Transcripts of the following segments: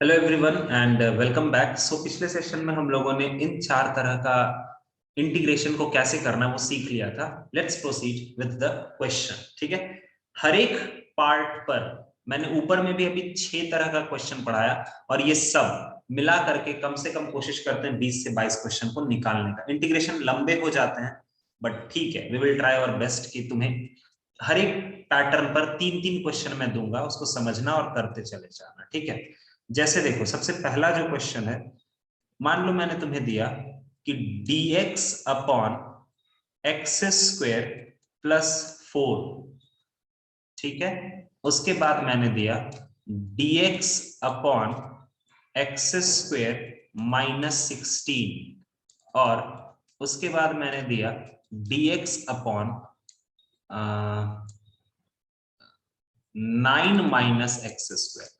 Hello everyone and welcome back. So पिछले session में हम लोगों ने इन चार तरह का इंटीग्रेशन को कैसे करना वो सीख लिया था। Let's proceed with the question. ठीक है, हर एक पार्ट पर मैंने ऊपर में भी अभी 6 तरह का क्वेश्चन पढ़ाया और ये सब मिला करके कम से कम कोशिश करते हैं 20 से 22 क्वेश्चन को निकालने का। इंटीग्रेशन लंबे हो जाते हैं बट ठीक है, we will try our best कि तुम्हें हर एक पैटर्न पर 3-3 क्वेश्चन मैं दूंगा, उसको समझना और करते चले जाना। ठीक है, जैसे देखो सबसे पहला जो क्वेश्चन है, मान लो मैंने तुम्हें दिया कि dx upon x square plus 4। ठीक है, उसके बाद मैंने दिया dx upon x square minus 16 और उसके बाद मैंने दिया dx upon 9 minus x square.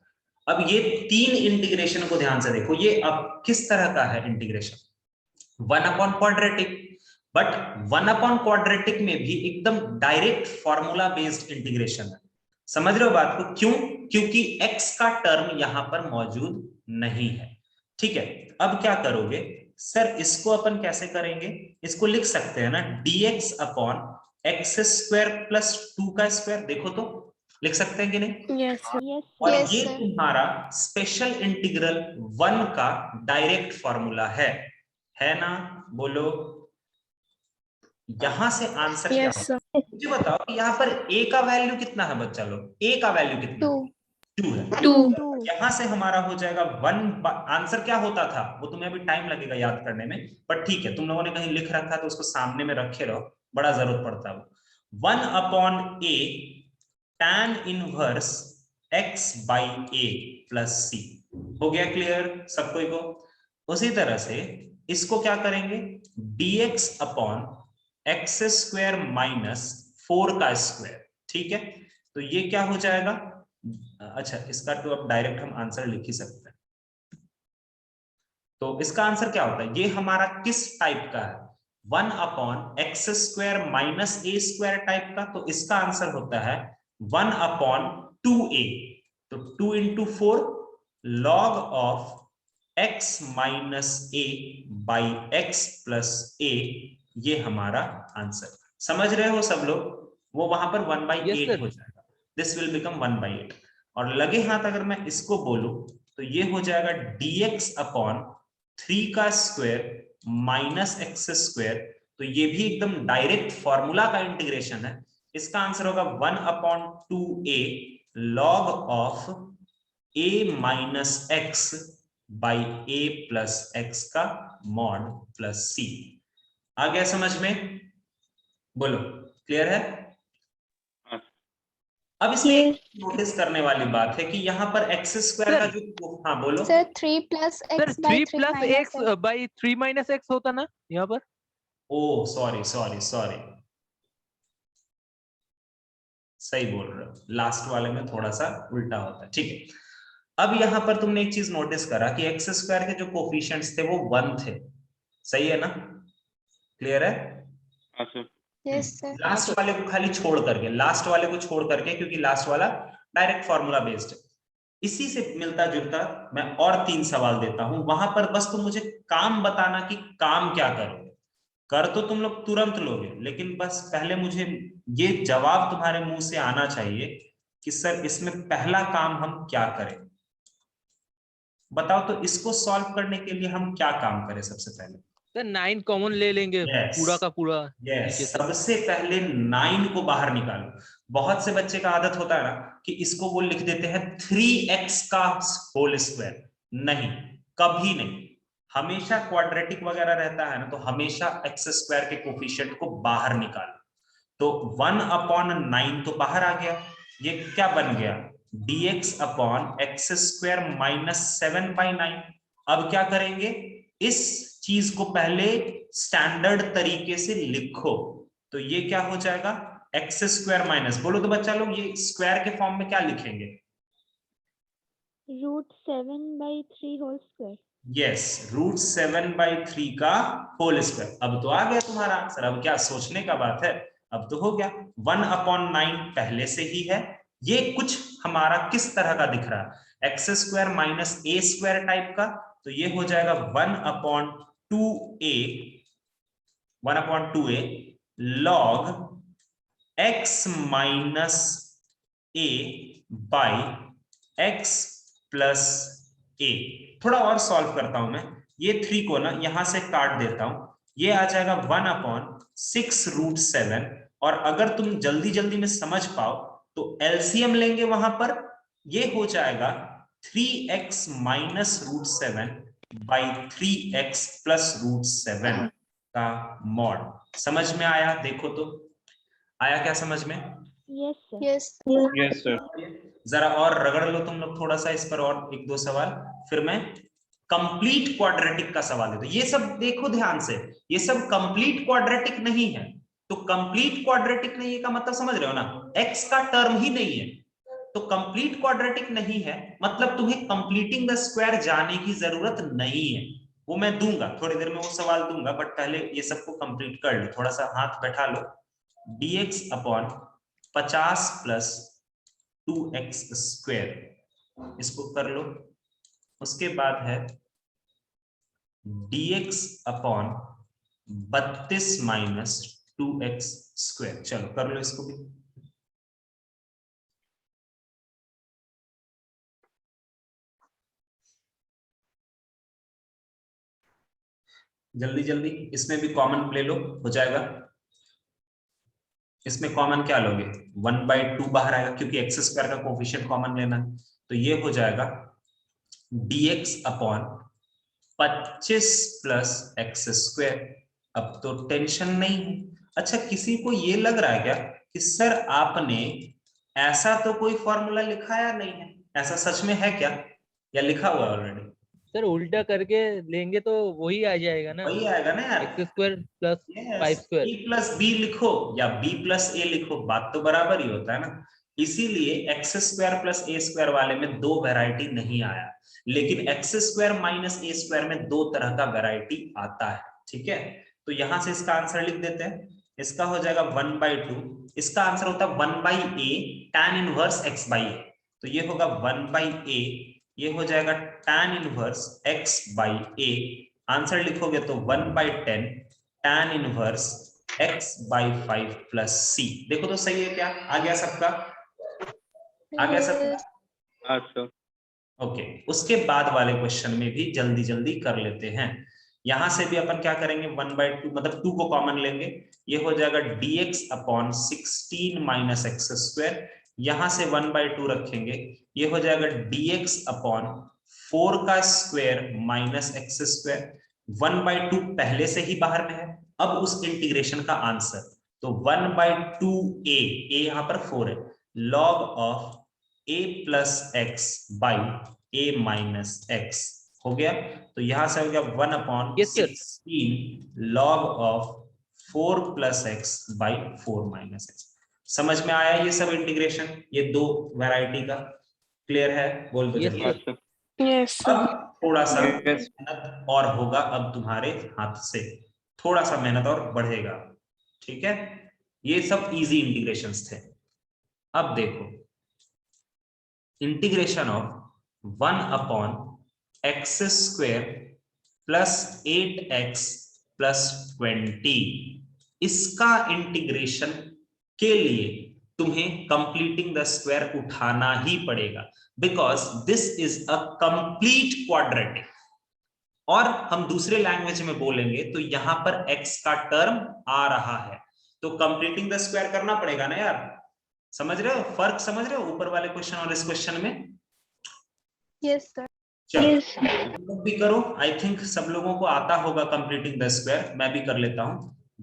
अब ये 3 इंटीग्रेशन को ध्यान से देखो, ये अब किस तरह का है integration? 1 upon quadratic, but 1 upon quadratic में भी एकदम डायरेक्ट फॉर्मूला बेस्ड इंटीग्रेशन है। समझ रहे हो बात को? क्यों? क्योंकि x का टर्म यहां पर मौजूद नहीं है। ठीक है, अब क्या करोगे सर, इसको अपन कैसे करेंगे? इसको लिख सकते हैं ना dx upon x square plus 2 का स्क्वायर। देखो तो लिख सकते हैं कि नहीं? Yes sir. और ये तुम्हारा स्पेशल इंटीग्रल 1 का डायरेक्ट फॉर्मूला है ना? बोलो यहां से आंसर क्या होगा? मुझे बताओ कि यहाँ पर a का वैल्यू कितना है बच्चा लोग? a का वैल्यू कितना? 2 है। 2 यहां से हमारा हो जाएगा 1। आंसर क्या होता था वो तुम्हें अभी टाइम लगेगा याद करने में, पर ठीक है, तुम लोगों ने कहीं लिख रखा तो उसको सामने में रखे रहो, बड़ा जरूरत पड़ता है। 1 upon a tan inverse x by a plus c। हो गया क्लियर सब कोई को? उसी तरह से इसको क्या करेंगे, dx upon x square minus 4 का स्क्वायर। ठीक है, तो ये क्या हो जाएगा? अच्छा, इसका तो अब डायरेक्ट हम आंसर लिख ही सकते हैं। तो इसका आंसर क्या होता है? ये हमारा किस टाइप का है? 1 अपॉन एक्स स्क्वायर माइनस ए स्क्वायर टाइप का। तो इसका आंसर होता है 1 अपॉन 2a। तो 2 into 4 log of x minus a by x plus a, ये हमारा आंसर। समझ रहे हो सब लोग? वो वहां पर 1/8 हो जाएगा, दिस विल बिकम 1/8। और लगे हाथ अगर मैं इसको बोलूं तो ये हो जाएगा dx अपॉन 3 का स्क्वायर माइनस एक्स स्क्वायर। तो ये भी एकदम डायरेक्ट फॉर्मूला का इंटीग्रेशन है। इसका आंसर होगा 1 upon 2a log of a minus x by a plus x का मॉड प्लस c। आ गया समझ में? बोलो क्लियर है? अब इसमें नोटिस करने वाली बात है कि यहाँ पर एक्स स्क्वायर का जो, हाँ बोलो sir 3 plus x by 3 x by 3 minus x होता ना यहाँ पर। ओ सॉरी सॉरी सॉरी, सही बोल रहे हो, लास्ट वाले में थोड़ा सा उल्टा होता है। ठीक है, अब यहां पर तुमने एक चीज नोटिस करा कि एक्स स्क्वायर के जो कोफिशिएंट्स थे वो 1 थे। सही है ना? क्लियर है? Yes sir. लास्ट वाले को खाली छोड़ करके, लास्ट वाले को छोड़ करके, क्योंकि लास्ट वाला डायरेक्ट फॉर्मूला बेस्ड है। इसी से मिलता जुलता मैं और 3 सवाल देता हूं, वहां पर बस तुम मुझे काम बताना कि काम क्या करोगे। कर तो तुम लोग तुरंत लोगे, लेकिन बस पहले मुझे ये जवाब तुम्हारे मुंह से आना चाहिए कि सर इसमें पहला काम हम क्या करें। बताओ तो, इसको सॉल्व करने के लिए हम क्या काम करें सबसे पहले? सर 9 कॉमन ले लेंगे। पूरा का पूरा। सबसे पहले 9 को बाहर निकालो। बहुत से बच्चे का आदत होता है ना कि इसको वो लिख देते हैं 3x का होल स्क्वायर। नहीं, कभी नहीं। हमेशा क्वाड्रेटिक वगैरह रहता है ना, तो हमेशा एक्स स्क्वायर के कोफिशिएंट को बाहर निकालो। तो 1 अपॉन 9 तो बाहर आ गया, ये क्या बन गया? dx upon x square minus 7/9। अब क्या करेंगे, इस चीज को पहले स्टैंडर्ड तरीके से लिखो। तो ये क्या हो जाएगा? एक्स स्क्वायर माइनस, बोलो तो बच्चा लोग, ये स्क्वायर के फॉर्म में क्या लिखेंगे? √7/3 होल स्क्वायर। यस, √7/3 का होल स्क्वायर। अब तो आ गया तुम्हारा आंसर। अब क्या सोचने का बात है? अब तो हो गया। 1 अपॉन 9 पहले से ही है, ये कुछ हमारा किस तरह का दिख रहा है, एक्स स्क्वायर माइनस ए स्क्वायर टाइप का, तो ये हो जाएगा 1/2a 1/2a log x minus a by x plus a। थोड़ा और सॉल्व करता हूं मैं, ये 3 को ना यहां से काट देता हूं, ये आ जाएगा 1/6√7, और अगर तुम जल्दी जल्दी में समझ पाओ तो एलसीएम लेंगे वहां पर, ये हो जाएगा 3x minus √7 by 3x plus √7 का मॉड। समझ में आया? देखो तो आया क्या समझ में? Yes, sir. Yes, sir. जरा और रगड़ लो तुम लोग थोड़ा सा इस पर, और एक दो सवाल, फिर मैं कंप्लीट क्वाड्रेटिक का सवाल देता हूं। ये सब देखो ध्यान से, ये सब कंप्लीट क्वाड्रेटिक नहीं है। तो कंप्लीट क्वाड्रेटिक नहीं है का मतलब समझ रहे हो ना, x का टर्म ही नहीं है, तो कंप्लीट क्वाड्रेटिक नहीं है, मतलब तुम्हें कंप्लीटिंग द स्क्वायर जाने की जरूरत नहीं है। वो मैं दूंगा थोड़ी देर में, वो सवाल दूंगा, बट पहले ये सबको कंप्लीट कर लो, थोड़ा सा हाथ बैठा लो। dx upon 50 plus 2x square, इसको कर लो। उसके बाद है dx upon 32 minus 2x square, चलो कर लो इसको भी। जल्दी जल्दी, इसमें भी कॉमन ले लो, हो जाएगा। इसमें कॉमन क्या लोगे, 1/2 बाहर आएगा क्योंकि एक्स स्क्वायर का कोफिशिएंट कॉमन लेना है, तो ये हो जाएगा dx upon 25 plus x square. अब तो टेंशन नहीं है। अच्छा, किसी को ये लग रहा है क्या कि सर आपने ऐसा तो कोई फॉर्मूला लिखाया नहीं है, ऐसा सच में है क्या, या लिखा हुआ है ऑलरेडी? सर उल्टा करके लेंगे तो वही आ जाएगा ना, वही आएगा ना यार, एक्स स्क्वायर प्लस 5 स्क्वायर। ए प्लस बी लिखो या बी प्लस ए लिखो, बात तो बराबर ही होता है ना। इसीलिए x square plus a square वाले में दो वैरायटी नहीं आया, लेकिन एक्स स्क्वायर माइनस ए स्क्वायर में दो तरह का वैरायटी आता है। ठीक है, तो यहां से इसका आंसर लिख देते हैं। इसका हो जाएगा 1/2, इसका आंसर होता है 1/a tan inverse x by a, तो ये होगा 1/a, ये हो जाएगा tan inverse x by a. Answer लिखोगे तो 1/10 tan inverse x by 5 plus c। देखो तो सही है क्या, आ गया सबका, आ गया सबका? अच्छा, ओके, उसके बाद वाले क्वेश्चन में भी जल्दी जल्दी कर लेते हैं। यहां से भी अपन क्या करेंगे, 1/2 मतलब 2 को कॉमन लेंगे, ये हो जाएगा dx upon 16 minus x square, यहां से 1/2 रखेंगे, ये हो जाएगा dx अपॉन 4 का स्क्वायर माइनस एक्स स्क्वायर। 1/2 पहले से ही बाहर में है, अब उस इंटीग्रेशन का आंसर, तो 1/2a, a यहां पर 4 है, log of a plus x by a minus x हो गया। तो यहां से हो गया 1/16 log of 4 plus x by 4 minus x. समझ में आया ये सब इंटीग्रेशन, ये दो वैरायटी का? क्लियर है? बोल दो जल्दी। अच्छा, अब थोड़ा सा Yes. मेहनत और होगा अब तुम्हारे हाथ से, थोड़ा सा मेहनत और बढ़ेगा। ठीक है, ये सब इजी इंटीग्रेशंस थे। अब देखो, integration of 1/x square plus 8x plus 20, इसका इंटीग्रेशन के लिए तुम्हें कंप्लीटिंग द स्क्वायर उठाना ही पड़ेगा, because this is a complete quadratic. और हम दूसरे लैंग्वेज में बोलेंगे तो यहां पर x का टर्म आ रहा है, तो कंप्लीटिंग द स्क्वायर करना पड़ेगा ना यार। समझ रहे हो फर्क, समझ रहे हो ऊपर वाले क्वेश्चन और इस क्वेश्चन में? Yes, sir. चलो भी करो, आई थिंक सब लोगों को आता होगा कंप्लीटिंग द स्क्वायर, मैं भी कर लेता हूं।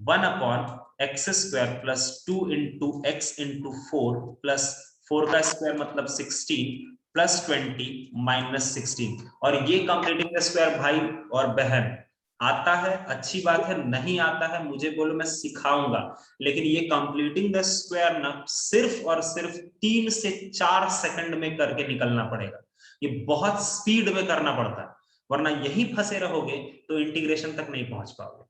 1/x square plus 2 into x into 4 plus 4 का स्क्वायर मतलब 16 प्लस 20 माइनस 16। और ये कंप्लीटिंग द स्क्वायर भाई और बहन आता है, अच्छी बात है, नहीं आता है मुझे बोलो, मैं सिखाऊंगा। लेकिन ये कंप्लीटिंग द स्क्वायर ना सिर्फ और सिर्फ 3 से 4 सेकंड में करके निकलना पड़ेगा, ये बहुत स्पीड में करना पड़ता है, वरना यही फंसे रहोगे तो इंटीग्रेशन तक नहीं पहुंच पाओगे।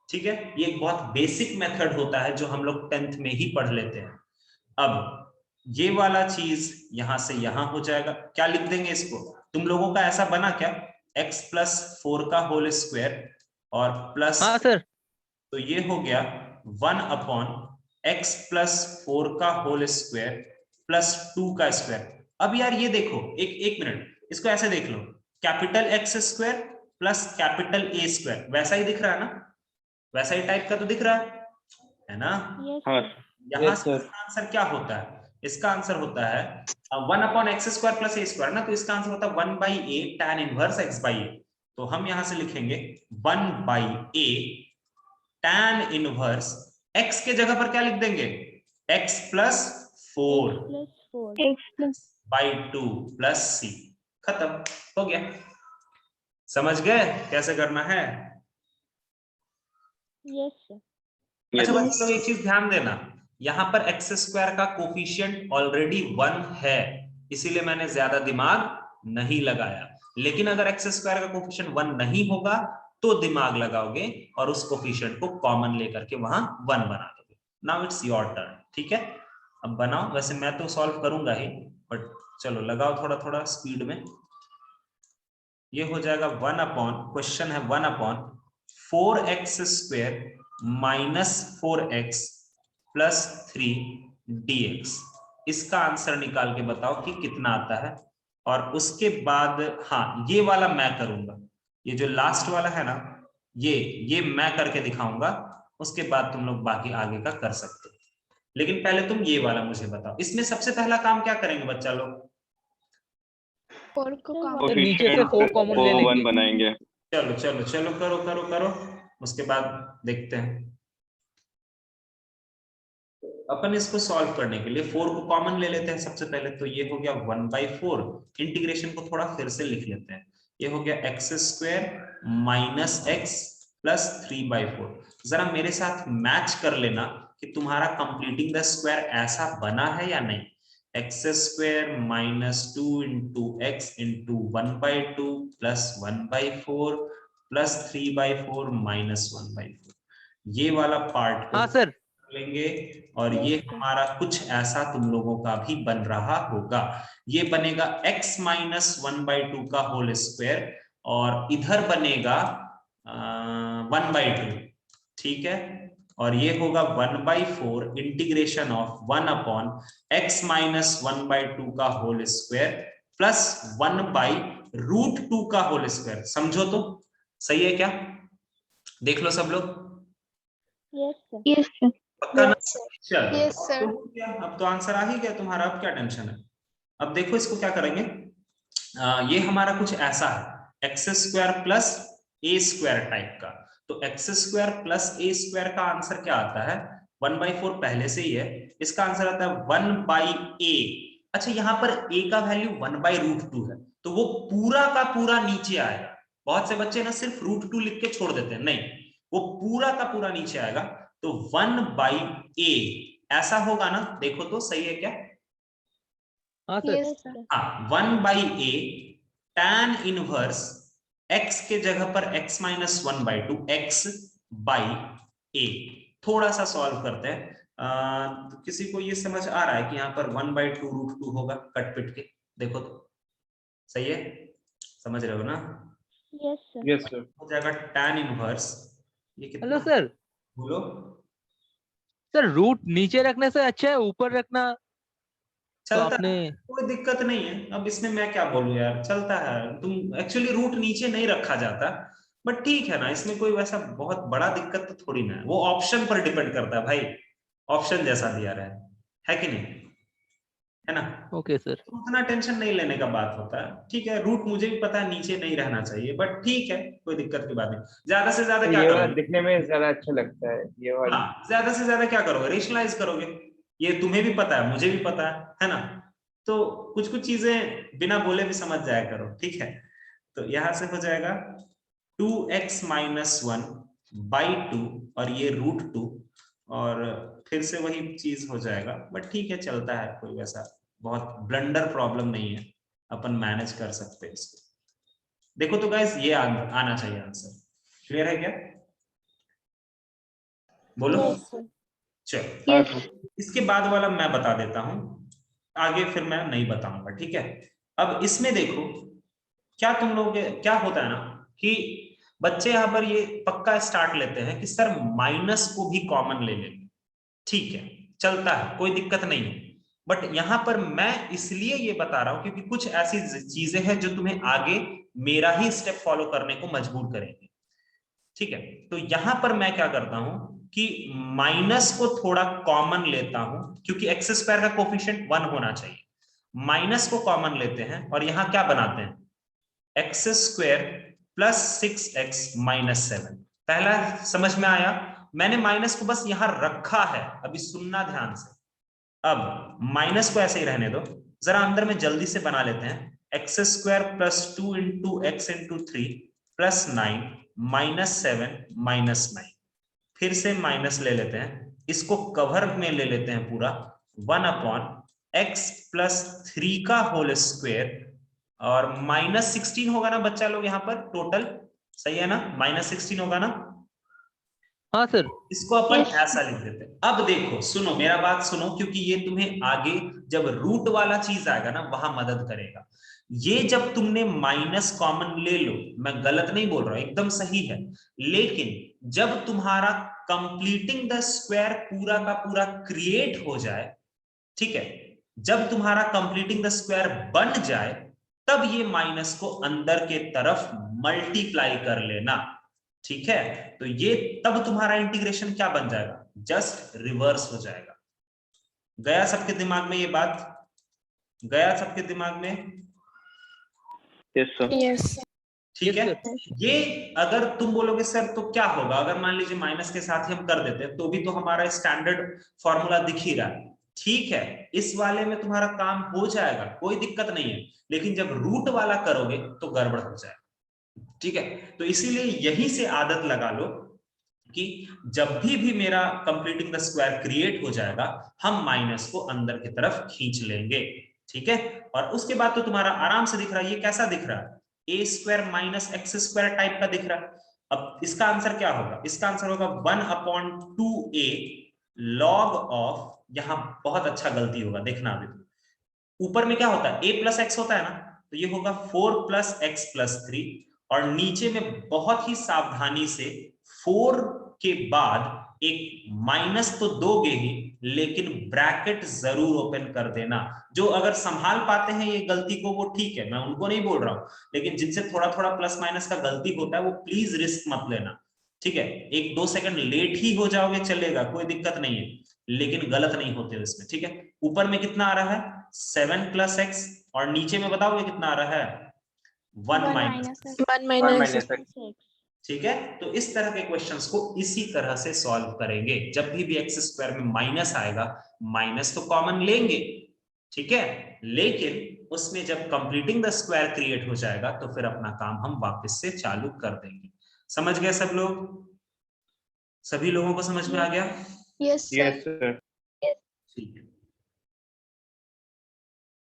ठीक है, ये एक बहुत बेसिक मेथड होता है जो हम लोग 10th में ही पढ़ लेते हैं। अब ये वाला चीज यहां से यहां हो जाएगा। क्या लिख देंगे इसको? तुम लोगों का ऐसा बना क्या, x प्लस 4 का होल स्क्वायर और प्लस, हाँ सर। तो ये हो गया 1 अपॉन x प्लस 4 का होल स्क्वायर प्लस 2 का स्क्वायर। अब यार ये देखो, एक मिनट, इसको ऐसे देख लो, capital x square plus capital a square, वैसा ही दिख रहा है ना, वैसा ही टाइप का तो दिख रहा है ना? Yes, हाँ sir. यहाँ से इसका आंसर क्या होता है? इसका आंसर होता है 1 upon x square plus a square ना, तो इसका आंसर होता है 1 by a tan inverse x by a. तो हम यहां से लिखेंगे 1 by a tan inverse x के जगह पर क्या लिख देंगे, x plus 4 Plus 4. X plus by 2 plus c. खत्म हो गया। समझ गए कैसे करना है? Yes, sir. अच्छा बच्चों लोग एक चीज ध्यान देना, यहाँ पर एक्स स्क्वायर का कोफिशिएंट ऑलरेडी 1 है, इसीलिए मैंने ज्यादा दिमाग नहीं लगाया। लेकिन अगर एक्स स्क्वायर का कोफिशिएंट 1 नहीं होगा तो दिमाग लगाओगे और उस कोफिशिएंट को कॉमन लेकर के वहां 1 बना दोगे। नाउ इट्स योर टर्न, ठीक है? अब बनाओ, वैसे मैं तो सॉल्व करूंगा ही, बट चलो लगाओ थोड़ा थोड़ा स्पीड में। ये हो जाएगा 1 अपॉन, क्वेश्चन है 1 upon 4x square minus 4x plus 3 dx। इसका आंसर निकाल के बताओ कि कितना आता है। और उसके बाद हाँ, ये वाला मैं करूंगा, ये जो लास्ट वाला है ना, ये मैं करके दिखाऊंगा, उसके बाद तुम लोग बाकी आगे का कर सकते हो। लेकिन पहले तुम ये वाला मुझे बताओ, इसमें सबसे पहला काम क्या करेंगे बच्चा लोग? 4 को तो कॉमन नीचे से 4 कॉमन ले लेंगे। 1 बनाएंगे। चलो चलो चलो, करो करो करो, उसके बाद देखते हैं। अपन इसको सॉल्व करने के लिए 4 को कॉमन ले लेते हैं सबसे पहले। तो ये हो गया 1/4, इंटीग्रेशन को थोड़ा फिर से लिख लेते हैं। ये हो गया x square minus x plus 3/4। जरा मेरे साथ मैच कर लेना कि तुम्हारा कंप्लीटिंग द स्क्वायर ऐसा बना है या नहीं। X square minus 2 into x into 1/2 plus 1/4 plus 3/4 minus 1/4। ये वाला पार्ट को हाँ सर। लेंगे और ये हमारा कुछ ऐसा तुम लोगों का भी बन रहा होगा। ये बनेगा x माइनस 1/2 का होल स्क्वायर और इधर बनेगा 1/2, ठीक है? और ये होगा 1/4 integration of 1 upon x minus 1/2 का होल स्क्वायर प्लस 1/√2 का होल स्क्वायर। समझो तो सही है क्या? देख लो सब लोग। Yes, sir. yes sir. पक्का ना? चलो Yes, sir. अब तो आंसर आ ही गया तुम्हारा, अब क्या टेंशन है? अब देखो इसको क्या करेंगे, ये हमारा कुछ ऐसा है x square plus a square type का। तो x square plus a square का आंसर क्या आता है? 1/4 पहले से ही है, इसका आंसर आता है 1/a। अच्छा यहाँ पर a का वैल्यू 1/√2 है, तो वो पूरा का पूरा नीचे आएगा। बहुत से बच्चे ना सिर्फ √2 लिख के छोड़ देते हैं, नहीं, वो पूरा का पूरा नीचे आएगा। तो 1/a ऐसा होगा ना, देखो तो सही है क्या? हाँ सर। Yes, sir. हाँ, 1/a tan इनवर्स x के जगह पर x minus 1/2 x by a। थोड़ा सा सॉल्व करते हैं। तो किसी को ये समझ आ रहा है कि यहाँ पर 1/2√2 होगा कट पिट के? देखो तो सही है, समझ रहे हो ना? Yes, sir. Yes sir. हो जाएगा tan इनवर्स, ये हेलो कितना सर। बोलो? सर रूट नीचे रखने से अच्छा है ऊपर रखना, तो चलता आपने है, कोई दिक्कत नहीं है। अब इसमें मैं क्या बोलूं यार, चलता है। तुम एक्चुअली रूट नीचे नहीं रखा जाता, बट ठीक है ना, इसमें कोई वैसा बहुत बड़ा दिक्कत तो थोड़ी ना है। वो ऑप्शन पर डिपेंड करता है भाई, ऑप्शन जैसा दिया रहे, है कि नहीं? है ना? Okay sir. उतना टेंशन नहीं लेने का बात होता है, ठीक है? रूट मुझे भी पता है नीचे नहीं रहना चाहिए, बट ठीक है, कोई दिक्कत की बात नहीं। ज्यादा से ज्यादा क्या ये वाला करोगे? दिखने में ज्यादा अच्छा लगता है, ये वाला। हाँ, ज्यादा से ज्यादा क्या करोगे? रेशनलाइज करोगे। ये तुम्हें भी पता है, मुझे भी पता है ना? तो कुछ कुछ चीजें बिना बोले भी समझ जाया करो, ठीक है? तो यहां से हो जाएगा 2x माइनस 1/2 और ये √2, और फिर से वही चीज हो जाएगा, बट ठीक है, चलता है, कोई वैसा बहुत ब्लंडर प्रॉब्लम नहीं है, अपन मैनेज कर सकते हैं इसको। देखो तो गाइस, ये आना चाहिए आंसर। क्लियर है क्या? बोलो। Yes, sir. चलो Yes. इसके बाद वाला मैं बता देता हूं। आगे फिर मैं नहीं बताऊंगा, ठीक है। अब इसमें देखो क्या तुम लोग, क्या होता है ना कि बच्चे यहाँ पर ये पक्का स्टार्ट लेते हैं कि सर माइनस को भी कॉमन ले लेंगे, ठीक है, चलता है, कोई दिक्कत नहीं है। बट यहां पर मैं इसलिए ये बता रहा हूं क्योंकि कुछ ऐसी चीजें हैं जो तुम्हें आगे मेरा ही स्टेप फॉलो करने को मजबूर करेंगे, ठीक है। तो यहां पर मैं क्या करता हूं कि माइनस को थोड़ा कॉमन लेता हूं, क्योंकि एक्स स्क्वायर का कोफिशिएंट 1 होना चाहिए। माइनस को कॉमन लेते हैं और यहां क्या बनाते हैं, x square plus 6x minus 7। पहला समझ में आया, मैंने माइनस को बस यहां रखा है, अभी सुनना ध्यान से। अब माइनस को ऐसे ही रहने दो, जरा अंदर में जल्दी से बना लेते हैं। X square plus 2 into x into 3 plus 9 minus 7 minus 9। फिर से माइनस ले लेते हैं, इसको कवर में ले लेते हैं पूरा, 1 अपॉन एक्स प्लस 3 का होल स्क्वायर और माइनस 16 होगा ना बच्चा लोग यहाँ पर टोटल, सही है ना, माइनस 16 होगा ना। हाँ सर। इसको अपन Yes. ऐसा लिख देते हैं। अब देखो सुनो, मेरा बात सुनो, क्योंकि ये तुम्हें आगे जब रूट वाला चीज आएगा ना वहां मदद करेगा। ये जब तुमने माइनस कॉमन ले लो, मैं गलत नहीं बोल रहा हूं, एकदम सही है, लेकिन जब तुम्हारा कंप्लीटिंग द स्क्वायर पूरा का पूरा क्रिएट हो जाए, ठीक है, जब तुम्हारा कंप्लीटिंग द स्क्वायर बन जाए, तब ये माइनस को अंदर के तरफ मल्टीप्लाई कर लेना, ठीक है। तो ये तब तुम्हारा इंटीग्रेशन क्या बन जाएगा, जस्ट रिवर्स हो जाएगा। गया सबके दिमाग में ये बात, गया सबके दिमाग में, यस सर। Yes. ठीक है। Yes, ये अगर तुम बोलोगे सर तो क्या होगा, अगर मान लीजिए माइनस के साथ ही हम कर देते हैं तो भी तो हमारा स्टैंडर्ड फॉर्मूला दिख ही रहा है, ठीक है। इस वाले में तुम्हारा काम हो जाएगा, कोई दिक्कत नहीं है, लेकिन जब रूट वाला करोगे तो गड़बड़ हो जाएगा, ठीक है। तो इसीलिए यही से आदत लगा लो कि जब भी मेरा कंप्लीटिंग द स्क्वायर क्रिएट हो जाएगा, हम माइनस को अंदर की तरफ खींच लेंगे, ठीक है। और उसके बाद तो तुम्हारा आराम से दिख रहा है, ये कैसा दिख रहा है, a square minus x square type का दिख रहा है। अब इसका आंसर क्या होगा, इसका आंसर होगा 1/2a लॉग ऑफ, यहां बहुत अच्छा गलती होगा, देखना अभी ऊपर में क्या होता है, a प्लस एक्स होता है ना, तो ये होगा 4 प्लस एक्स प्लस 3, और नीचे में बहुत ही सावधानी से 4 के बाद एक माइनस तो दोगे ही, लेकिन ब्रैकेट जरूर ओपन कर देना। जो अगर संभाल पाते हैं ये गलती को वो ठीक है, मैं उनको नहीं बोल रहा हूं, लेकिन जिनसे थोड़ा थोड़ा प्लस माइनस का गलती होता है वो प्लीज रिस्क मत लेना, ठीक है। 1-2 सेकंड लेट ही हो जाओगे चलेगा, कोई दिक्कत नहीं है, लेकिन गलत नहीं होते इसमें, ठीक है। ऊपर में कितना आ रहा है 7 प्लस एक्स, और नीचे में बताओगे कितना आ रहा है 1 माइनस, 1 minus x. ठीक है। तो इस तरह के क्वेश्चंस को इसी तरह से सॉल्व करेंगे, जब भी एक्स स्क्वायर में माइनस आएगा, माइनस तो कॉमन लेंगे, ठीक है, लेकिन उसमें जब कंप्लीटिंग द स्क्वायर क्रिएट हो जाएगा तो फिर अपना काम हम वापस से चालू कर देंगे। समझ गए सब लोग, सभी लोगों को समझ में आ गया, Yes, sir. Yes sir. ठीक है।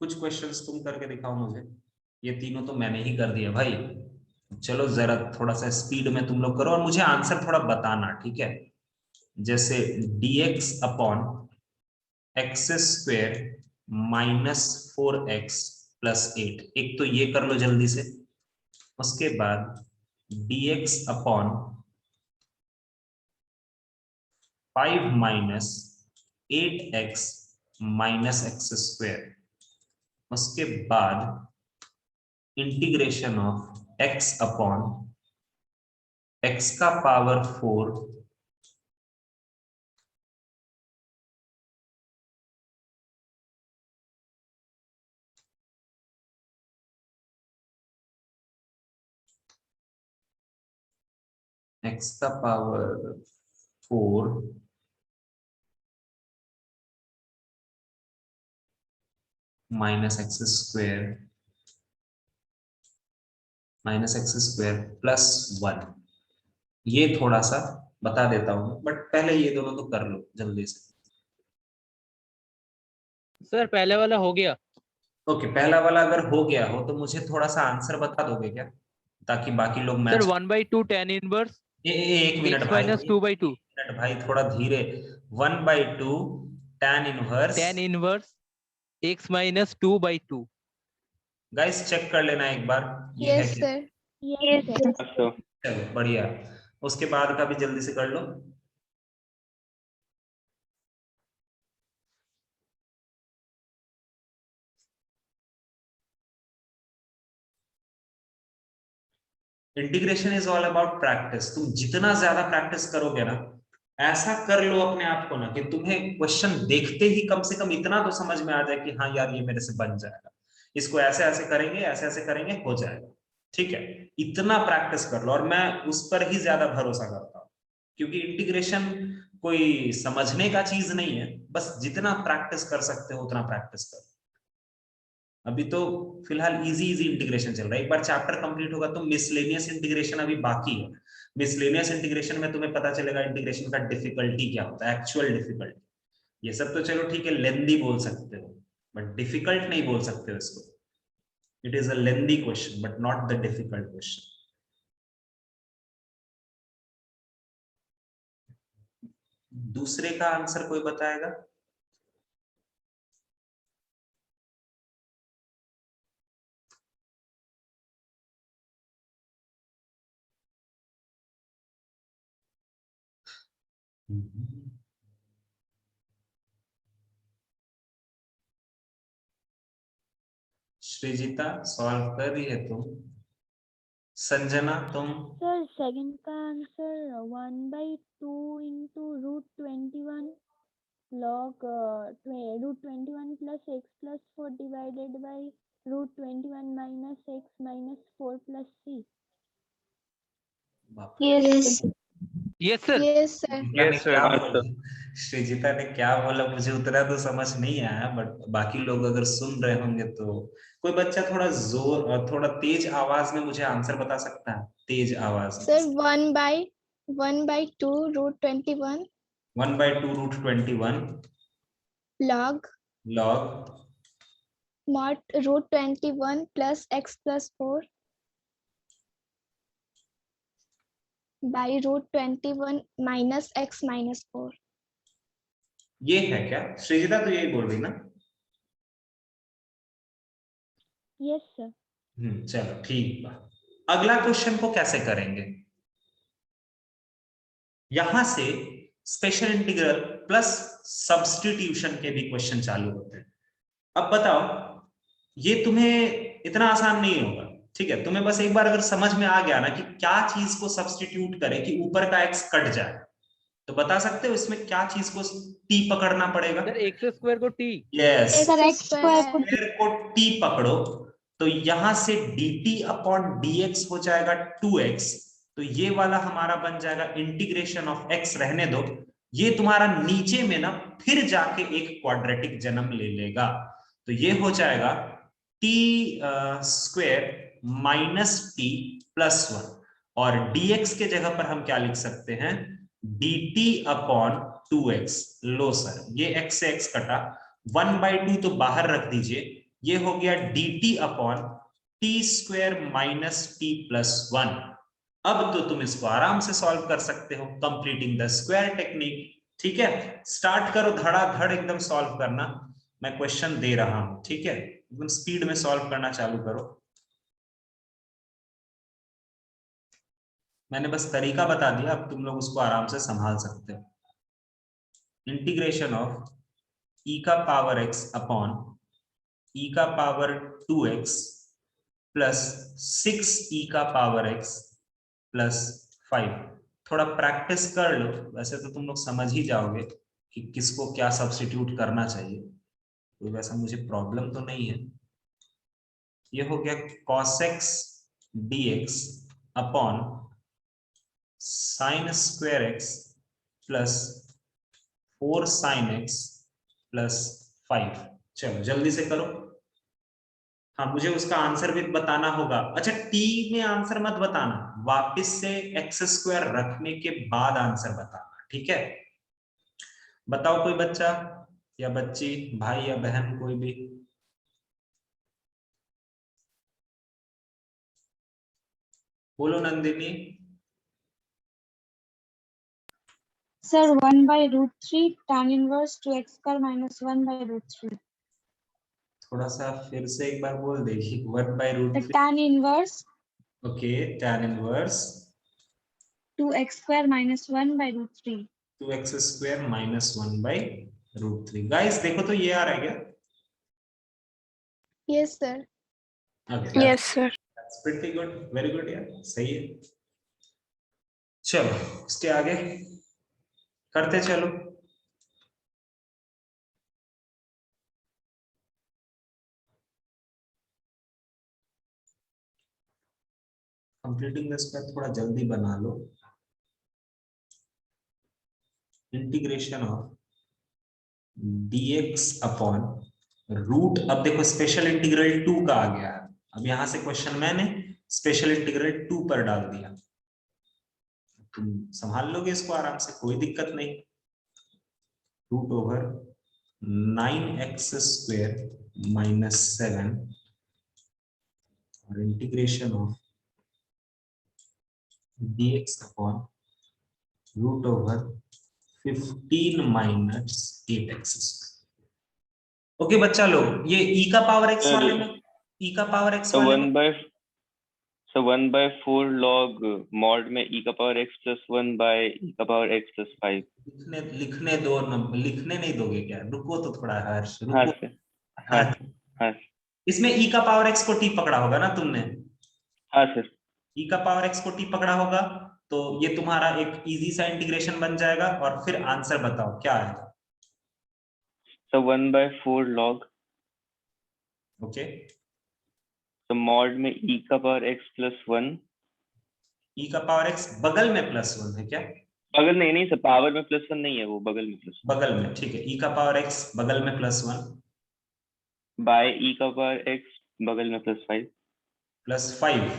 कुछ क्वेश्चंस तुम करके दिखाओ मुझे, ये तीनों तो मैंने ही कर दिया भाई, चलो जरा थोड़ा सा स्पीड में तुम लोग करो और मुझे आंसर थोड़ा बताना, ठीक है। जैसे dx upon x square minus 4x plus 8, एक तो ये कर लो जल्दी से। उसके बाद dx upon 5 minus 8x minus x square. उसके बाद integration of x upon x का पावर 4 x का power 4 minus x square plus 1, ये थोड़ा सा बता देता हूं, बट पहले ये दोनों तो कर लो जल्दी से। सर पहले वाला हो गया। ओके, पहला वाला अगर हो गया हो तो मुझे थोड़ा सा आंसर बता दोगे क्या, ताकि बाकी लोग सर मैच। 1/2 tan इनवर्स एक मिनट x भाई, माइनस 2/2 मिनट भाई, थोड़ा धीरे। 1/2 tan inverse tan inverse x minus 2/2. Guys check कर लेना एक बार ये है Yes, क्या। sir. Yes, sir. Yes, sir. चलो बढ़िया, उसके बाद का भी जल्दी से कर लो। Integration is all about practice. तुम जितना ज्यादा प्रैक्टिस करोगे ना, ऐसा कर लो अपने आप को ना कि तुम्हें क्वेश्चन देखते ही कम से कम इतना तो समझ में आ जाए कि हाँ यार ये मेरे से बन जाएगा, इसको ऐसे ऐसे करेंगे, ऐसे ऐसे करेंगे, हो जाएगा। ठीक है, इतना प्रैक्टिस कर लो, और मैं उस पर ही ज्यादा भरोसा करता हूँ, क्योंकि इंटीग्रेशन कोई समझने का चीज नहीं है, बस जितना प्रैक्टिस कर सकते हो उतना प्रैक्टिस करो। अभी तो फिलहाल इजी इजी इंटीग्रेशन चल रहा है, एक बार चैप्टर कंप्लीट होगा तो मिसलेनियस इंटीग्रेशन अभी बाकी है। मिसलेनियस इंटीग्रेशन में तुम्हें पता चलेगा इंटीग्रेशन का डिफिकल्टी क्या होता है, एक्चुअल डिफिकल्टी। ये सब तो चलो ठीक है, लेंदी बोल सकते हो, बट डिफिकल्ट नहीं बोल सकते हो इसको। It is a lengthy question but not the difficult question. दूसरे का आंसर कोई बताएगा? श्रीजिता सॉल्व कर रही है तुम? संजना तुम? Sir, second का answer 1/2 into √21 log √21 plus x plus 4 divided by √21 minus x minus 4 plus c. बाप। Yes. Yes sir. Yes, sir. Sreejita ने Yes, sir. क्या Yes, बोला? sir. श्रीजिता ने क्या बोला मुझे उतना तो समझ नहीं आया, बट बाकी लोग अगर सुन रहे होंगे तो कोई बच्चा थोड़ा जोर, थोड़ा तेज आवाज में मुझे आंसर बता सकता है? तेज आवाज में। Sir, 1/2 √21 1/2 √21 log log mod √21 plus x plus 4 by √21 minus x minus 4. ये है क्या? श्रीजिता तो यही बोल रही ना? Yes, sir. चलो ठीक है। अगला क्वेश्चन को कैसे करेंगे? यहां से स्पेशल इंटीग्रल प्लस सब्स्टिट्यूशन के भी क्वेश्चन चालू होते हैं। अब बताओ, ये तुम्हें इतना आसान नहीं होगा, ठीक है? तुम्हें बस एक बार अगर समझ में आ गया ना कि क्या चीज को सब्स्टिट्यूट करे कि ऊपर का एक्स कट जाए, तो बता सकते हो इसमें क्या चीज को टी पकड़ना पड़ेगा? सर x स्क्वायर को t. Yes, X square square को टी पकड़ो, तो यहां से dt अपॉन dx हो जाएगा 2x। तो ये वाला हमारा बन जाएगा इंटीग्रेशन ऑफ x, रहने दो, ये तुम्हारा नीचे में ना फिर जाके एक क्वाड्रेटिक जन्म ले लेगा। तो ये हो जाएगा T square minus T plus 1, और dx के जगह पर हम क्या लिख सकते हैं? dt upon 2x। लो सर, ये x से x कटा, 1/2 तो बाहर रख दीजिए, ये हो गया dt upon T square minus T plus 1। अब तो तुम इसको आराम से सॉल्व कर सकते हो, कंप्लीटिंग द स्क्वायर टेक्निक। ठीक है, स्टार्ट करो, धड़ाधड़ एकदम सॉल्व करना। मैं क्वेश्चन दे रहा हूं, ठीक है? एकदम स्पीड में सॉल्व करना चालू करो। मैंने बस तरीका बता दिया, अब तुम लोग उसको आराम से संभाल सकते हो। इंटीग्रेशन ऑफ e का पावर x अपॉन e का पावर 2x प्लस 6e का पावर x प्लस 5। थोड़ा प्रैक्टिस कर लो, वैसे तो तुम लोग समझ ही जाओगे कि किसको क्या सब्स्टिट्यूट करना चाहिए, तो वैसा मुझे प्रॉब्लम तो नहीं है। ये हो गया cos x dx upon sine square x plus 4 sin x plus 5। चलो जल्दी से करो। हाँ, मुझे उसका आंसर भी बताना होगा। अच्छा, टी में आंसर मत बताना, वापस से एक्स स्क्वायर रखने के बाद आंसर बताना, ठीक है? बताओ कोई बच्चा या बच्ची, भाई या बहन, कोई भी। बोलो Nandini. Sir, 1/√3 tan inverse 2x square minus 1/√3. थोड़ा सा फिर से एक बार बोल देगी। 1/√3। tan inverse okay, tan inverse 2x square minus 1/√3. 2x² - 1/√3। Guys देखो तो ये आ रहा है क्या? Yes, sir. Okay, Yes, sir. that's pretty good, very good यार, सही है। चलो उसके आगे करते चलो। कंप्लीटिंग द स्क्वायर थोड़ा जल्दी बना लो। Integration of dx upon root, अब देखो स्पेशल इंटीग्रल 2 का आ गया है। अब यहां से क्वेश्चन मैंने स्पेशल इंटीग्रल 2 पर डाल दिया। तुम संभाल लोगे इसको आराम से, कोई दिक्कत नहीं। √9x² - 7 और integration of dx upon √15 - 8x²। Okay बच्चा लोग, ये e का पावर x वाले में, e का पावर x So वाले में 1/4 log mod में e का power x plus 1 by e का पावर x plus 5. लिखने दो, लिखने नहीं दोगे क्या? रुको तो थोड़ा हर्ष, हाँ रुको। सर, हाँ हाँ इसमें e का पावर x को t पकड़ा होगा ना तुमने? हाँ सर। e का पावर x को t पकड़ा होगा, तो ये तुम्हारा एक इजी सा इंटीग्रेशन बन जाएगा। और फिर आंसर बताओ क्या आएगा। So 1/4 log, ओके, तो mod में e का पावर x plus 1, e का पावर x बगल में +1 है क्या? बगल नहीं सर, पावर में +1 नहीं है, वो बगल में +1 बगल में, ठीक है। e का पावर x बगल में +1 by e का पावर x बगल में +5. +5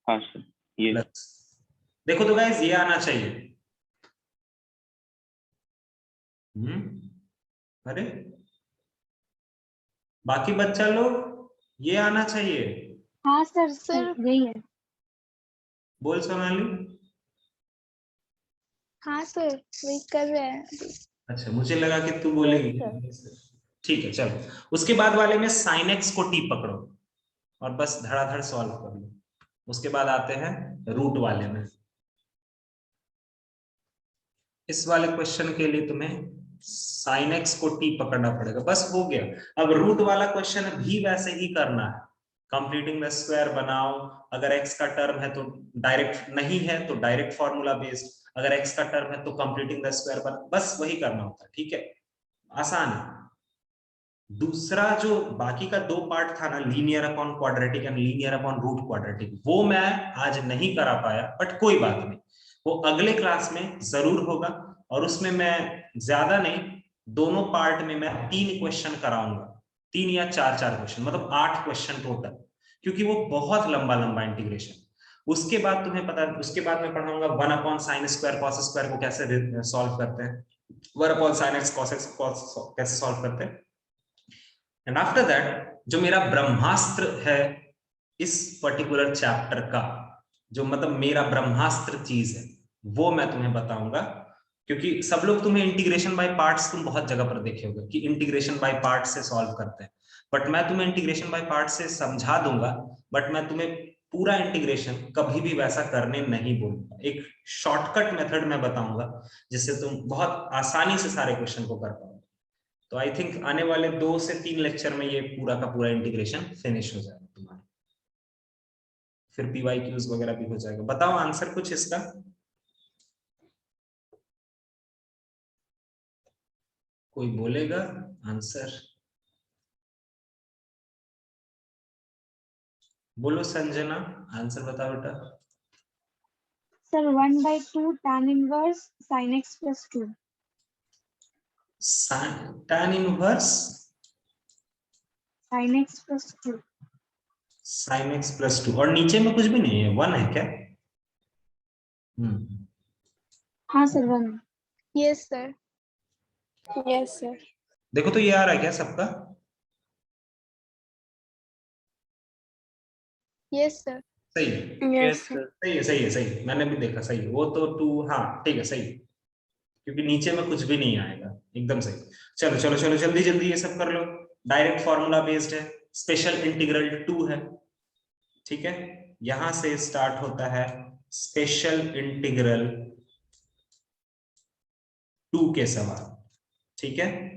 हाँ सर, ये प्लस, देखो तो गाइस ये आना चाहिए। अरे बाकी बच्चा लोग ये आना चाहिए। हाँ सर, Sir. यही है। बोल सोनाली। हाँ सर, वही कर रहे हैं अभी। अच्छा, मुझे लगा कि तू बोलेगी। ठीक है चलो, उसके बाद वाले में sin x को t पकड़ो और बस धड़ाधड़ सॉल्व कर लो। उसके बाद आते हैं रूट वाले में। इस वाले क्वेश्चन के लिए तुम्हें sin x को t पकड़ना पड़ेगा, बस हो गया। अब रूट वाला क्वेश्चन भी वैसे ही करना है। कंप्लीटिंग द स्क्वायर बनाओ, अगर x का टर्म है तो डायरेक्ट, नहीं है तो डायरेक्ट फॉर्मूला बेस्ड, अगर x का टर्म है तो कंप्लीटिंग द स्क्वायर बना, बस वही करना होता है। ठीक है, आसान है। दूसरा जो बाकी का 2 पार्ट था ना, linear upon quadratic and linear upon root quadratic, वो मैं आज नहीं करा पाया, बट कोई बात नहीं, वो अगले क्लास में जरूर होगा। और उसमें मैं ज्यादा नहीं, दोनों पार्ट में मैं 3 क्वेश्चन कराऊंगा, 3 या 4 क्वेश्चन, मतलब 8 क्वेश्चन टोटल, क्योंकि वो बहुत लंबा लंबा इंटीग्रेशन। उसके बाद तुम्हें पता, उसके बाद मैं पढ़ाऊंगा 1/sin² cos² को कैसे सॉल्व करते हैं, 1/sin x cos x कैसे सॉल्व करते हैं। एंड आफ्टर दैट जो मेरा ब्रह्मास्त्र है इस पर्टिकुलर चैप्टर का, जो मतलब मेरा ब्रह्मास्त्र चीज है, वो मैं तुम्हें बताऊंगा। क्योंकि सब लोग तुम्हें इंटीग्रेशन बाय पार्ट्स तुम बहुत जगह पर देखे होगे कि इंटीग्रेशन बाय पार्ट्स से सॉल्व करते हैं, बट मैं तुम्हें इंटीग्रेशन बाय पार्ट्स से समझा दूंगा, बट मैं तुम्हें पूरा इंटीग्रेशन कभी भी वैसा करने नहीं बोलूंगा। एक शॉर्टकट मेथड मैं बताऊंगा जिससे तुम बहुत आसानी से सारे क्वेश्चन को कर पाओगे। तो आई थिंक आने वाले 2 से 3 लेक्चर में ये पूरा का पूरा इंटीग्रेशन फिनिश हो जाएगा तुम्हारा, फिर PYQs वगैरह भी हो जाएगा। बताओ आंसर कुछ इसका। कोई बोलेगा आंसर? बोलो संजना, आंसर बताओ बेटा। Sir 1/2 tan inverse sin x plus 2. tan inverse sin x plus 2. sin x plus 2, और नीचे में कुछ भी नहीं है, 1 है क्या? हाँ sir, 1. Yes sir. Yes, sir. देखो तो ये आ रहा है क्या सबका? Yes sir. सही है, Yes, sir. सही है, सही है, सही है, मैंने भी देखा, सही है वो तो 2, हाँ ठीक है, सही है, क्योंकि नीचे में कुछ भी नहीं आएगा, एकदम सही। चलो चलो चलो जल्दी जल्दी ये सब कर लो। डायरेक्ट फॉर्मूला बेस्ड है, स्पेशल इंटीग्रल 2 है, ठीक है। यहां से स्टार्ट होता है स्पेशल इंटीग्रल 2 के सवाल, ठीक है।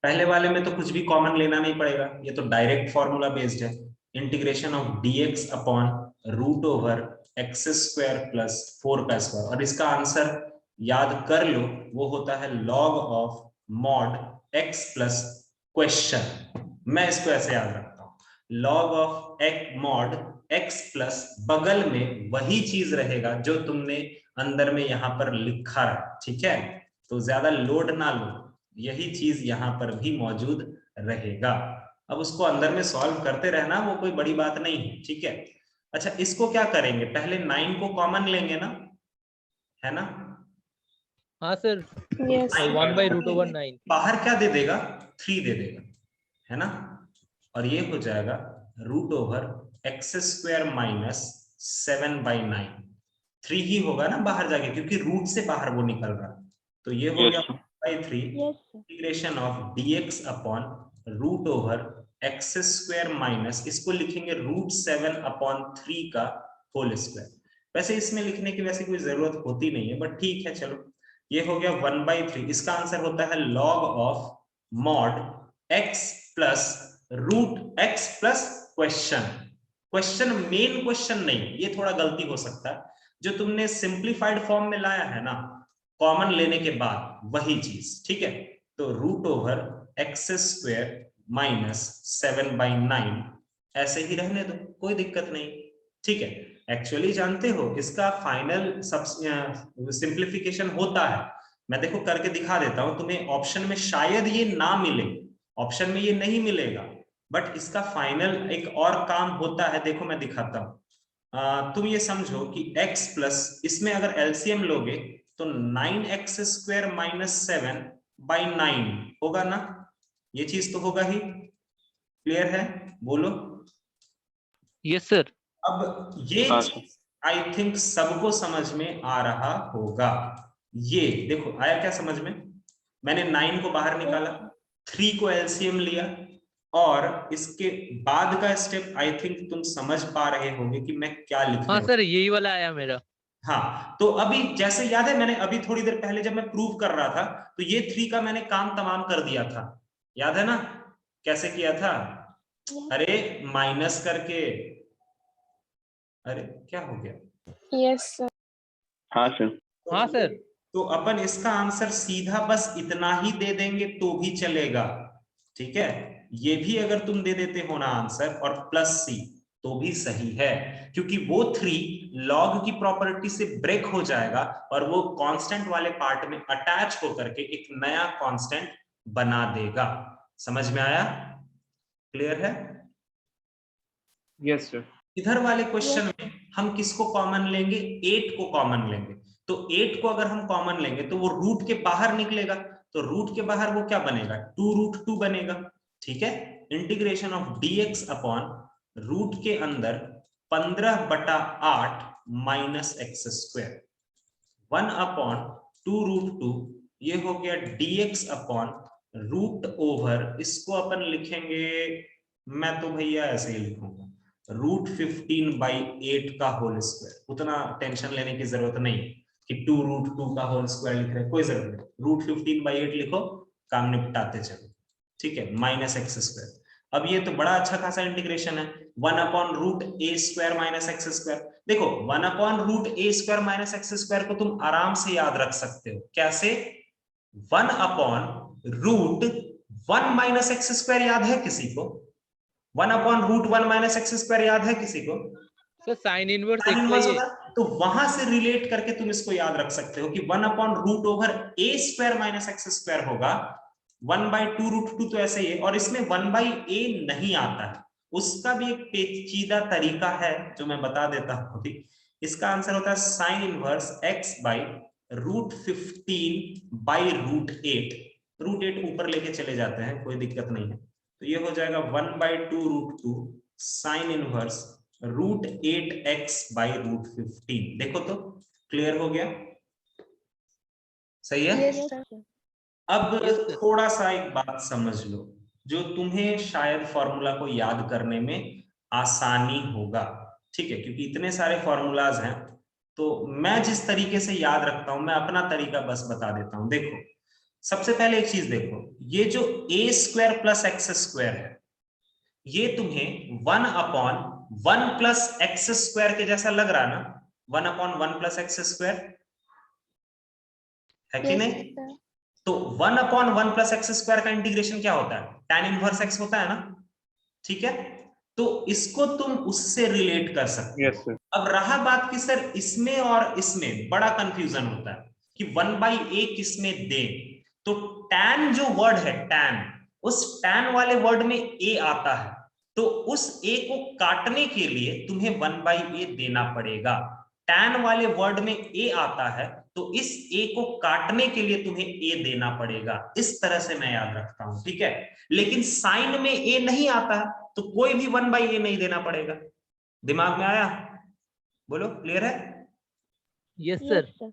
पहले वाले में तो कुछ भी कॉमन लेना नहीं पड़ेगा, ये तो डायरेक्ट फॉर्मूला बेस्ड है। Integration of dx upon root over x square plus 4 का स्क्वायर, और इसका आंसर याद कर लो, वो होता है log of mod x plus question. मैं इसको ऐसे याद रखता हूं, log of x mod x plus बगल में वही चीज रहेगा जो तुमने अंदर में यहां पर लिखा है, ठीक है। तो ज्यादा लोड ना लो, यही चीज यहां पर भी मौजूद रहेगा। अब उसको अंदर में सॉल्व करते रहना, वो कोई बड़ी बात नहीं है, ठीक है। अच्छा, इसको क्या करेंगे, पहले 9 को कॉमन लेंगे ना, है ना। हाँ सर, Yes. 1/√9। बाहर क्या दे देगा, 3 दे देगा, है ना। और ये हो जाएगा root over x square minus 7/9। 3 ही होगा ना बाहर जाके, क्योंकि रूट से बाहर वो निकल रहा है। तो ये हो गया 1/3 Yes, sir. Integration of dx upon root over x square minus, इसको लिखेंगे √7/3 का होल स्क्वायर। वैसे इसमें लिखने की वैसे कोई जरूरत होती नहीं है, बट ठीक है चलो। ये हो गया 1/3। इसका आंसर होता है log of mod x plus root x plus question. Question main question नहीं, ये थोड़ा गलती हो सकता है। जो तुमने सिंप्लीफाइड फॉर्म में लाया है ना, कॉमन लेने के बाद, वही चीज, ठीक है। तो root over x square minus 7/9 ऐसे ही रहने दो, कोई दिक्कत नहीं, ठीक है। एक्चुअली जानते हो इसका फाइनल सिंप्लीफिकेशन होता है, मैं देखो करके दिखा देता हूं तुम्हें। ऑप्शन में शायद ये ना मिले, ऑप्शन में ये नहीं मिलेगा, बट इसका फाइनल एक और काम होता है, देखो मैं दिखाता हूं। तुम ये समझो कि x प्लस, इसमें अगर एलसीएम लोगे तो 9x स्क्वायर माइनस 7/9 होगा ना, ये चीज तो होगा ही। क्लियर है, बोलो। Yes sir. अब ये हाँ आई थिंक सबको समझ में आ रहा होगा। ये देखो आया क्या समझ में, मैंने 9 को बाहर निकाला, 3 को एलसीएम लिया, और इसके बाद का स्टेप आई थिंक तुम समझ पा रहे होंगे कि मैं क्या लिखने हाँ सर, यही वाला आया मेरा। हाँ, तो अभी जैसे याद है, मैंने अभी थोड़ी देर पहले जब मैं प्रूव कर रहा था, तो ये 3 का मैंने काम तमाम कर दिया था, याद है ना कैसे किया था। अरे माइनस करके, अरे क्या हो गया। Yes, sir. हाँ सर। हाँ सर। तो अपन इसका आंसर सीधा बस इतना ही दे देंगे तो भी चलेगा, ठीक है। ये भी अगर तुम दे देते हो ना आंसर, और प्लस सी, तो भी सही है, क्योंकि वो 3 लॉग की प्रॉपर्टी से ब्रेक हो जाएगा और वो कांस्टेंट वाले पार्ट में अटैच होकर के एक नया कांस्टेंट बना देगा। समझ में आया, क्लियर है। Yes sir. इधर वाले क्वेश्चन में हम किसको कॉमन लेंगे, 8 को कॉमन लेंगे। तो 8 को अगर हम कॉमन लेंगे तो वो रूट के बाहर निकलेगा, तो रूट के बाहर वो क्या बनेगा, 2√2 बनेगा, ठीक है। Integration of dx upon root के अंदर 15/8 माइनस एक्स स्क्वायर, 1/2√2, ये हो गया dx अपॉन रूट ओवर, इसको अपन लिखेंगे, मैं तो भैया ऐसे ही लिखूंगा, √15/8 का होल स्क्वायर। उतना टेंशन लेने की जरूरत नहीं कि 2√2 का होल स्क्वायर लिख रहे हैं, कोई जरूरत नहीं, √15/8 लिखो, काम निपटाते चलो, ठीक है, माइनस एक्स स्क्वायर। अब ये तो बड़ा अच्छा खासा इंटीग्रेशन है, 1/√a² माइनस एक्स स्क्वायर। देखो 1/√a² माइनस एक्स स्क्वायर को तुम आराम से याद रख सकते हो, कैसे, 1/√1 माइनस एक्स स्क्वायर याद है किसी को, 1/√1 माइनस एक्स स्क्वायर याद है किसी को, sir sine inverse Sin x inverse y होता है, तो वहां से रिलेट करके तुम इसको याद रख सकते हो कि 1/√a² माइनस एक्स स्क्वायर होगा, 1/2√2 तो ऐसे ही है, और इसमें 1/a नहीं आता है, उसका भी एक पेचीदा तरीका है जो मैं बता देता हूं। इसका आंसर होता है साइन इनवर्स x/√15/√8। √8 ऊपर लेके चले जाते हैं, कोई दिक्कत नहीं है, तो ये हो जाएगा 1/2√2 साइन इनवर्स √8x/√15। देखो तो क्लियर हो गया, सही है। Yes, Yes, sir. sir. अब Yes, sir. थोड़ा सा एक बात समझ लो, जो तुम्हें शायद फॉर्मूला को याद करने में आसानी होगा, ठीक है, क्योंकि इतने सारे फॉर्मूलाज हैं। तो मैं जिस तरीके से याद रखता हूं, मैं अपना तरीका बस बता देता हूं। देखो, सबसे पहले एक चीज देखो, ये जो a² + x² है, ये तुम्हें 1/1 + x² के जैसा लग रहा है ना, 1/1 + x² है कि Yes, नहीं? sir. तो 1/1 + x² का इंटीग्रेशन क्या होता है? tan इनवर्स x होता है ना, ठीक है। तो इसको तुम उससे रिलेट कर सकते हो। Yes, sir. अब रहा बात कि सर इसमें और इसमें बड़ा कंफ्यूजन होता है कि 1/a किसमें दें। तो tan जो वर्ड है, tan, उस tan वाले वर्ड में a आता है, तो उस a को काटने के लिए तुम्हें 1/a देना पड़ेगा। tan वाले वर्ड में a आता है, तो इस a को काटने के लिए तुम्हें a देना पड़ेगा। इस तरह से मैं याद रखता हूं, ठीक है। लेकिन साइन में a नहीं आता है, तो कोई भी 1/a नहीं देना पड़ेगा। दिमाग में आया? बोलो, क्लियर है? Yes, Yes, sir. sir.